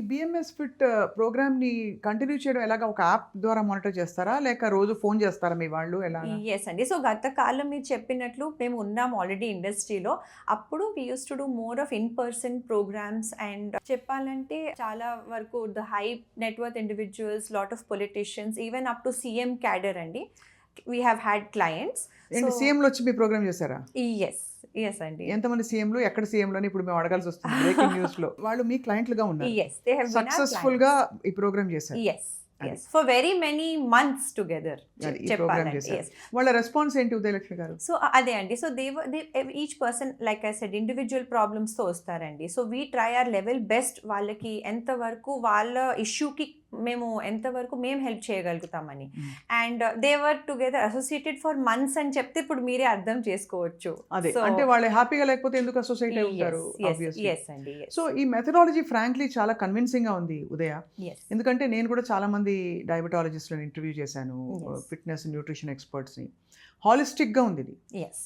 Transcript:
BMS fit ప్రోగ్రామ్‌ని continue చేయడం ఎలాగా? ఒక యాప్ ద్వారా మానిటర్ చేస్తారా? లేక రోజు ఫోన్ చేస్తారా మీ వాళ్ళు ఎలాగా? యెస్ అండి. సో, గత కాలం మీరు చెప్పినట్లు మేము ఉన్నాం ఆల్రెడీ ఇండస్ట్రీలో. అప్పుడు we used to do more of in person programs and చెప్పాలంటే చాలా వరకు the high net worth individuals, lot of politicians, even up to CM cadre అండి. We have had clients. So ఏంటి సీఎంలు వచ్చి మీ ప్రోగ్రామ్ చేశారా? యెస్. యెస్ అండి. ఎంతమంది సీఎంలు? ఎక్కడ సీఎంలు అని ఇప్పుడు మేము అడగాల్సి వస్తుంది బ్రేకింగ్ న్యూస్‌లో. వాళ్ళు మీ క్లయింట్లుగా ఉన్నారు. Yes. They have been our సక్సెస్‌ఫుల్‌గా క్లయింట్స్. ఈ ప్రోగ్రామ్ చేశారు. Yes. Yes. For very many months together అది ఈ ప్రోగ్రామ్ చెప్పాలంటే. చేశారు. యెస్. వాళ్ళ రెస్పాన్స్ ఏంటి ఉదయలక్ష్మి గారు? సో అదే అండి. So each person like I said individual ప్రాబ్లమ్స్‌తో వస్తారండి. So we try our level best వాళ్ళకి ఎంతవరకు వాళ్ళ ఇష్యూకి ఎంతవరకు మేము హెల్ప్ చేయగలుగుతామని. And they were together associated for months అని చెప్తే ఇప్పుడు మీరే అర్థం చేసుకోవచ్చు. అదే. సో అంటే వాళ్ళు హ్యాపీగా లేకపోతే ఎందుకు అసోసియేట్ అయి ఉంటారు ఆబ్వియస్‌లీ. యెస్ అండి. సో ఈ మెథడాలజీ ఫ్రాంక్లీ చాలా కన్విన్సింగ్‌గా ఉంది ఉదయ. యెస్. ఎందుకంటే నేను కూడా చాలా మంది డయాబెటాలజిస్ట్‌లని ఇంటర్వ్యూ చేశాను. Yes. ఫిట్‌నెస్, న్యూట్రిషన్ ఎక్స్‌పర్ట్స్‌ని. హాలిస్టిక్‌గా ఉంది ఇది. యెస్.